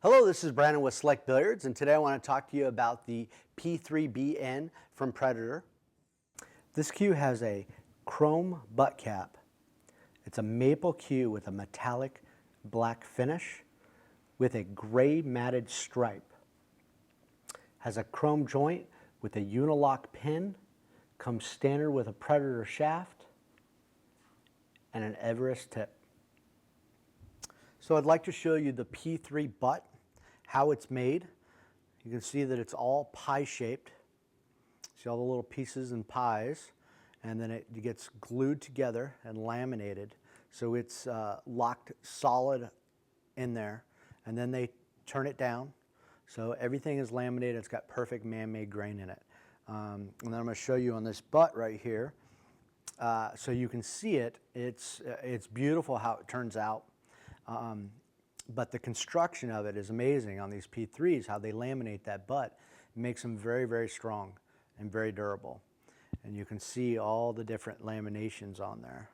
Hello, this is Brandon with Select Billiards, and today I want to talk to you about the P3BN from Predator. This cue has a chrome butt cap. It's a maple cue with a metallic black finish with a gray matted stripe. Has a chrome joint with a unilock pin, comes standard with a Predator shaft and an Everest tip. So I'd like to show you the P3 butt, how it's made. You can see that it's all pie shaped. See all the little pieces and pies, and then it gets glued together and laminated. So it's locked solid in there, and then they turn it down. So everything is laminated. It's got perfect man-made grain in it. And then I'm going to show you on this butt right here, so you can see it. It's beautiful how it turns out. But the construction of it is amazing on these P3s, how they laminate that butt. It makes them very, very strong and very durable. And you can see all the different laminations on there.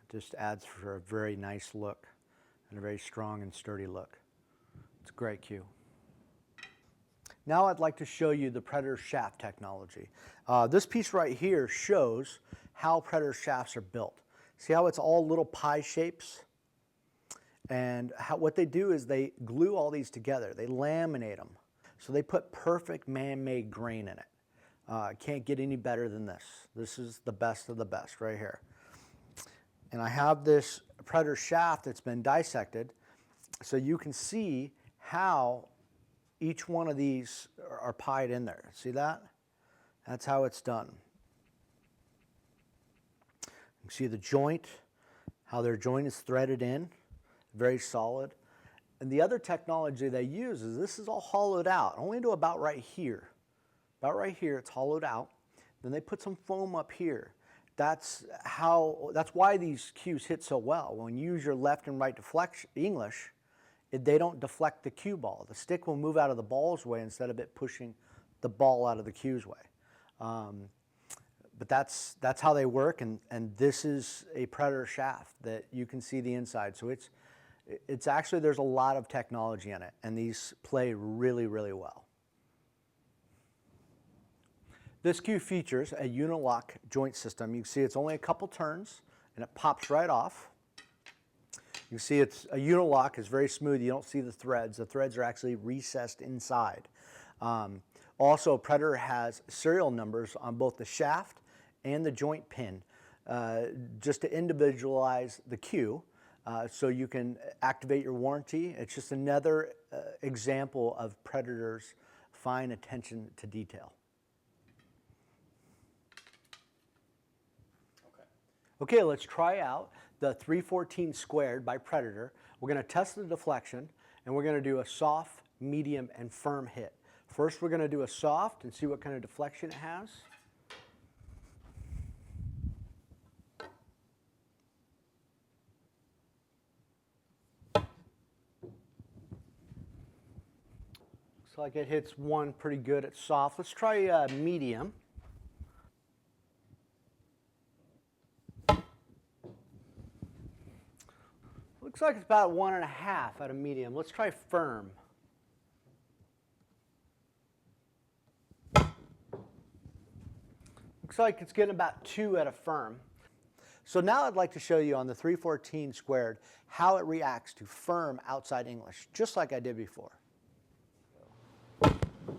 It just adds for a very nice look and a very strong and sturdy look. It's a great cue. Now I'd like to show you the Predator shaft technology. This piece right here shows how Predator shafts are built. See how it's all little pie shapes? And what they do is they glue all these together. They laminate them. So they put perfect man-made grain in it. Can't get any better than this. This is the best of the best right here. And I have this Predator shaft that's been dissected so you can see how each one of these are pied in there. See that? That's how it's done. You can see the joint, how their joint is threaded in. Very solid. And the other technology they use is this is all hollowed out, only to about right here. About right here, it's hollowed out. Then they put some foam up here. That's why these cues hit so well. When you use your left and right deflection English, they don't deflect the cue ball. The stick will move out of the ball's way instead of it pushing the ball out of the cue's way. But that's how they work, and this is a Predator shaft that you can see the inside. So it's actually, there's a lot of technology in it, and these play really, really well. This cue features a unilock joint system. You can see it's only a couple turns, and it pops right off. You can see it's a unilock is very smooth. You don't see the threads. The threads are actually recessed inside. Also, Predator has serial numbers on both the shaft and the joint pin, just to individualize the cue. So you can activate your warranty. It's just another example of Predator's fine attention to detail. Okay, let's try out the 314 squared by Predator. We're going to test the deflection, and we're going to do a soft, medium, and firm hit. First, we're going to do a soft and see what kind of deflection it has. Like it hits one pretty good at soft. Let's try medium. Looks like it's about 1.5 out of medium. Let's try firm. Looks like it's getting about 2 out of firm. So now I'd like to show you on the 314 squared how it reacts to firm outside English, just like I did before.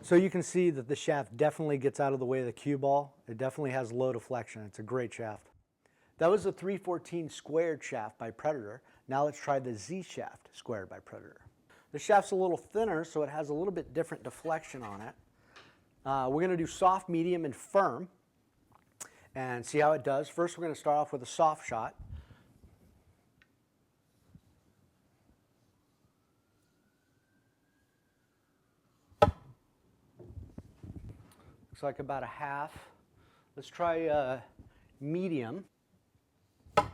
So you can see that the shaft definitely gets out of the way of the cue ball. It definitely has low deflection. It's a great shaft. That was the 314 squared shaft by Predator. Now let's try the Z shaft squared by Predator. The shaft's a little thinner, so it has a little bit different deflection on it. We're going to do soft, medium, and firm and see how it does. First, we're going to start off with a soft shot. Looks like about 1/2. Let's try medium. So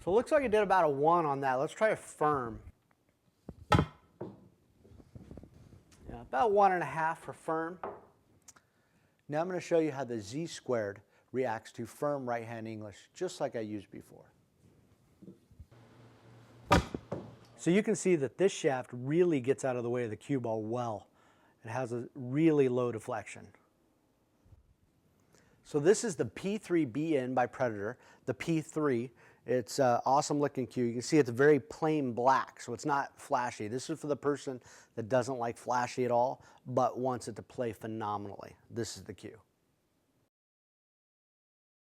it looks like it did about a 1 on that. Let's try a firm. Yeah, about 1.5 for firm. Now I'm going to show you how the Z squared reacts to firm right-hand English, just like I used before. So you can see that this shaft really gets out of the way of the cue ball well. It has a really low deflection. So this is the P3BN by Predator, the P3. It's an awesome looking cue. You can see it's very plain black, so it's not flashy. This is for the person that doesn't like flashy at all, but wants it to play phenomenally. This is the cue.